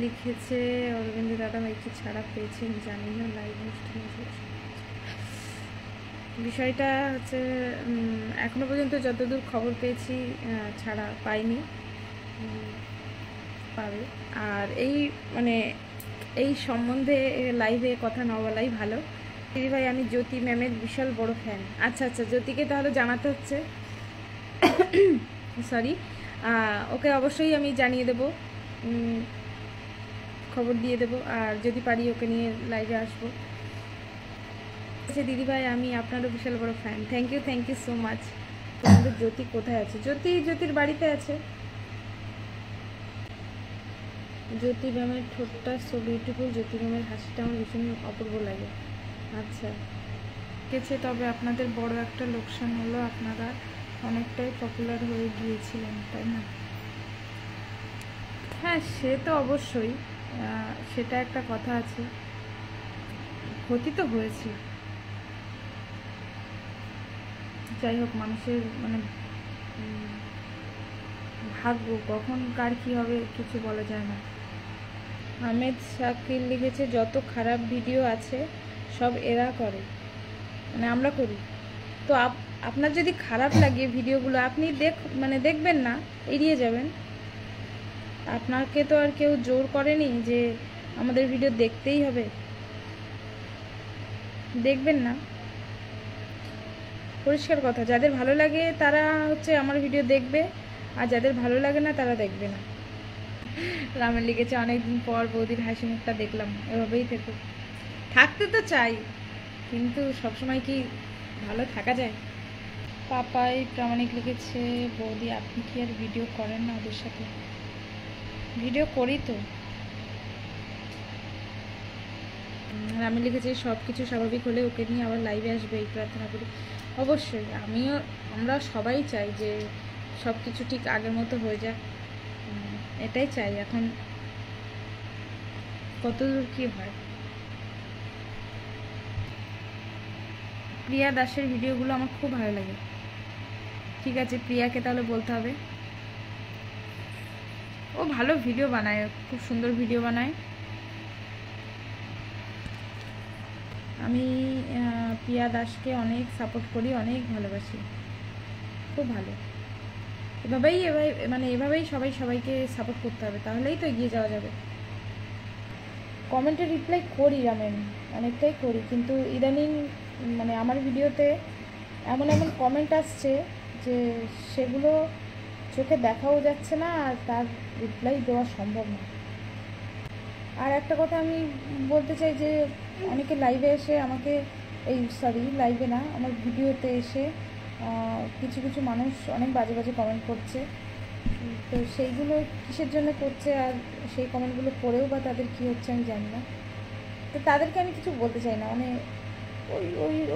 লিখেছে অরবিন্দ দাদা ভাই কি ছাড়া পেয়েছেন জানি না, লাইভ অনুষ্ঠানে বিষয়টা হচ্ছে এখনো পর্যন্ত যতদূর খবর পেয়েছি ছাড়া পাইনি, পাবে। আর এই মানে এই সম্বন্ধে লাইভে কথা না বলাই ভালো। দিদি ভাই আমি জ্যোতি ম্যামের বিশাল বড় ফ্যান। আচ্ছা আচ্ছা, জ্যোতিকে তাহলে জানাতে হচ্ছে, সরি, ওকে অবশ্যই আমি জানিয়ে দেবো, খবর দিয়ে দেবো, আর যদি পারি ওকে নিয়ে লাইভে আসবো। আচ্ছা দিদি ভাই আমি আপনারও বিশাল বড় fan. Thank you so much. তোমাদের জ্যোতি কোথায় আছে? জ্যোতির বাড়িতে আছে। জ্যোতি ম্যামের ঠোঁটটা সো বিউটিফুল, জ্যোতি ম্যামের হাসিটা আমার ভীষণ অপূর্ব লাগে। আচ্ছা গেছে, তবে আপনাদের বড় একটা লোকসান হলো, আপনারা অনেকটাই পপুলার হয়ে গিয়েছিলেন, তাই না? হ্যাঁ সে তো অবশ্যই, সেটা একটা কথা আছে, ক্ষতি তো হয়েছে। যাই হোক, মানুষের মানে ভাগ্য কখন কার কী হবে কিছু বলা যায় না। আহমেদ শাকিল লিখেছে যত খারাপ ভিডিও আছে সব এরা করে, মানে আমরা করি। তো আপনার যদি খারাপ লাগে ভিডিওগুলো আপনি দেখবেন না, এড়িয়ে যাবেন। আপনাকে তো আর কেউ জোর করেনি যে আমাদের ভিডিও দেখতেই হবে, দেখবেন না, পরিষ্কার কথা। যাদের ভালো লাগে তারা হচ্ছে আমার ভিডিও দেখবে, আর যাদের ভালো লাগে না তারা দেখবে না। রামের লিখেছে অনেকদিন পর বৌদির হাসি মুখটা দেখলাম, এভাবেই থাকতে তো চাই, কিন্তু সবসময় কি ভালো থাকা যায়? পাপাই প্রামাণিক লিখেছে বৌদি আপনি কি আর ভিডিও করেন না ওদের সাথে? ভিডিও করি তো। আমি লিখেছি সব কিছু স্বাভাবিক হলে ওকে নিয়ে আবার লাইভে আসবে এই প্রার্থনা করি। অবশ্যই আমরা সবাই চাই যে সব কিছু ঠিক আগের মতো হয়ে যাক, এটাই চাই। এখন কতদূর কী হয়। প্রিয়া দাসের ভিডিওগুলো আমার খুব ভালো লাগে। ঠিক আছে, প্রিয়াকে তাহলে বলতে হবে, ও ভালো ভিডিও বানায়, খুব সুন্দর ভিডিও বানায়। আমি প্রিয়া দাসকে অনেক সাপোর্ট করি, অনেক ভালোবাসি, খুব ভালো। এভাবেই সবাইকে সাপোর্ট করতে হবে, তাহলেই তো এগিয়ে যাওয়া যাবে। কমেন্টে রিপ্লাই করি রামেন, অনেকটাই করি, কিন্তু ইদানিং মানে আমার ভিডিওতে এমন কমেন্ট আসছে যে সেগুলো চোখে দেখাও যাচ্ছে না, আর তার রিপ্লাই দেওয়া সম্ভব না। আর একটা কথা আমি বলতে চাই যে অনেকে লাইভে এসে আমাকে লাইভে না, আমার ভিডিওতে এসে কিছু মানুষ অনেক বাজে কমেন্ট করছে। তো সেইগুলো কিসের জন্য করছে, আর সেই কমেন্টগুলো পড়েও বা তাদের কী হচ্ছে আমি জানি না। তো তাদেরকে আমি কিছু বলতে চাই না, মানে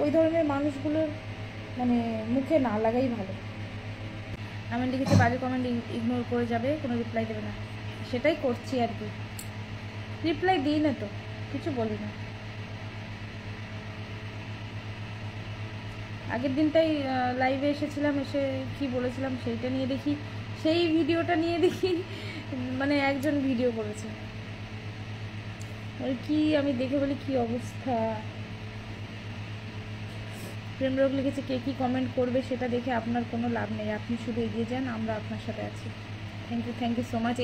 ওই ধরনের মানুষগুলোর মানে মুখে না লাগাই ভালো। আমি লিখেছি বাজে কমেন্ট ইগনোর করে যাবে, কোনো রিপ্লাই দেবে না, সেটাই করছি আর কি। রিপ্লাই দিই না তো, কিছু বলি না। আগের দিনটাই লাইভে এসেছিলাম, এসে কি বলেছিলাম সেইটা নিয়ে দেখি, সেই ভিডিওটা নিয়ে দেখি মানে একজন ভিডিও করেছে, কি আমি দেখে বলি কি অবস্থা। প্রেমরোগ লিখেছে কে কী কমেন্ট করবে সেটা দেখে আপনার কোনো লাভ নেই, আপনি শুধু এগিয়ে যান, আমরা আপনার সাথে আছি। Thank you so much.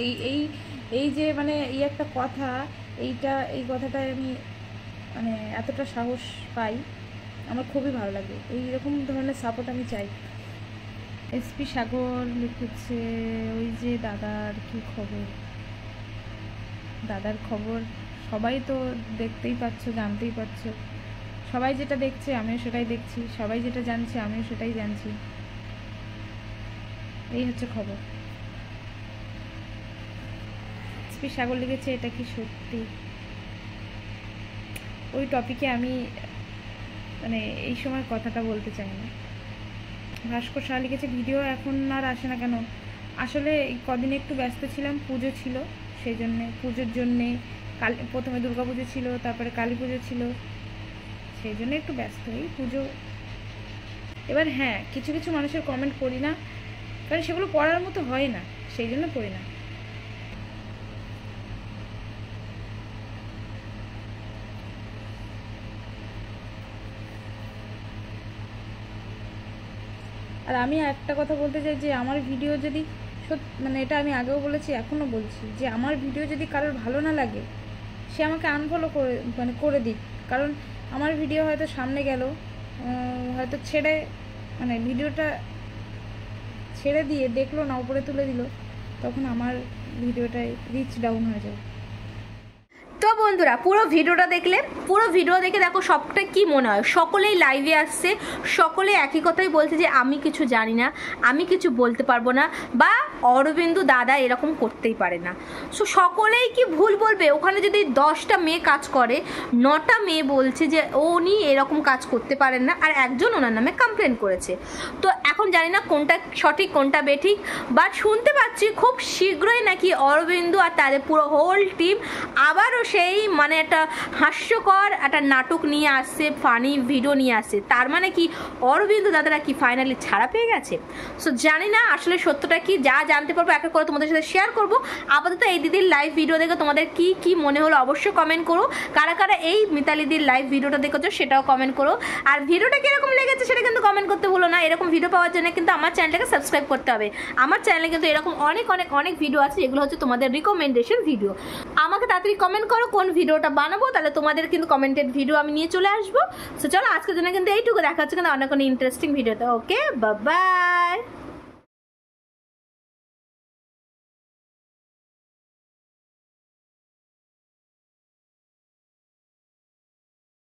এই যে মানে এই একটা কথা, এই কথাটায় আমি মানে এতটা সাহস পাই, আমার খুবই ভালো লাগে। এইরকম ধরনের সাপোর্ট আমি চাই। এসপি সাগর লিখেছে ওই যে দাদার কি খবর? দাদার খবর সবাই তো দেখতেই পাচ্ছ, জানতেই পারছো, সবাই যেটা দেখছে আমিও সেটাই দেখছি, সবাই যেটা জানছে আমিও সেটাই জানছি, এই হচ্ছে খবর। এসপি সাগর লিখেছে এটা কি সত্যি? ওই টপিকে আমি মানে এই সময় কথাটা বলতে চাই না। ভাস্কর শাহ লিখেছে ভিডিও এখন আর আসে না কেন? আসলে কদিন একটু ব্যস্ত ছিলাম, পুজো ছিল, সেই জন্যে পুজোর জন্যে প্রথমে দুর্গা পুজো ছিল, তারপরে কালী পুজো ছিল, সেই জন্য একটু ব্যস্ত হই পুজো। এবার হ্যাঁ, কিছু মানুষের কমেন্ট পড়ি না, কারণ সেগুলো পড়ার মতো হয় না, সেই জন্য পড়ি না। আর আমি একটা কথা বলতে চাই যে আমার ভিডিও যদি মানে এটা আমি আগেও বলেছি, এখনও বলছি, যে আমার ভিডিও যদি কারোর ভালো না লাগে সে আমাকে আনফলো করে দিক। কারণ আমার ভিডিও হয়তো সামনে গেল, হয়তো ভিডিওটা ছেড়ে দিয়ে দেখলো না, উপরে তুলে দিল, তখন আমার ভিডিওটায় রিচ ডাউন হয়ে যায়। তো বন্ধুরা পুরো ভিডিওটা দেখলে, পুরো ভিডিও দেখে দেখো সবটা কি মনে হয়। সকলেই লাইভে আসছে, সকলে একই কথাই বলছে যে আমি কিছু জানি না, আমি কিছু বলতে পারবো না, বা অরবিন্দু দাদা এরকম করতেই পারে না। সো সকলেই কি ভুল বলবে? ওখানে যদি 10টা মেয়ে কাজ করে, 9টা মেয়ে বলছে যে উনি এরকম কাজ করতে পারেন না, আর একজন ওনার নামে কমপ্লেন করেছে। তো এখন জানি না কোনটা সঠিক কোনটা বেঠিক, বাট শুনতে পাচ্ছি খুব শীঘ্রই নাকি অরবিন্দু আর তাদের পুরো হোল টিম আবারও সেই মানে একটা হাস্যকর একটা নাটক নিয়ে আসছে, ফানি ভিডিও নিয়ে আসছে। তার মানে কি অরবিন্দু দাদারা কি ফাইনালি ছাড়া পেয়ে গেছে? সো জানি না আসলে সত্যটা কি, যা জানতে পারবো একটা করে তোমাদের সাথে শেয়ার করবো। আপাতত এই দিদির লাইভ ভিডিও দেখে তোমাদের কি কি মনে হলো অবশ্যই কমেন্ট করো। কারা কারা এই মিতালি দিদির লাইভ ভিডিওটা দেখেছো সেটাও কমেন্ট করো। আর ভিডিওটা কিরকম লেগেছে সেটা কিন্তু কমেন্ট করতে ভুলো না। এরকম ভিডিও পাওয়ার জন্য কিন্তু আমার চ্যানেলটাকে সাবস্ক্রাইব করতে হবে। আমার চ্যানেলে কিন্তু এরকম অনেক অনেক অনেক ভিডিও আছে, যেগুলো হচ্ছে তোমাদের রিকমেন্ডেশন ভিডিও। আমাকে তাড়াতাড়ি কমেন্ট করো কোন ভিডিওটা বানাবো, তাহলে তোমাদের কিন্তু কমেন্টেড ভিডিও আমি নিয়ে চলে আসবো। সো চলো আজকের জন্য কিন্তু এইটুকু, দেখা হচ্ছে কিন্তু অনেক অনেক ইন্টারেস্টিং ভিডিওতে। ওকে, বাই বাই।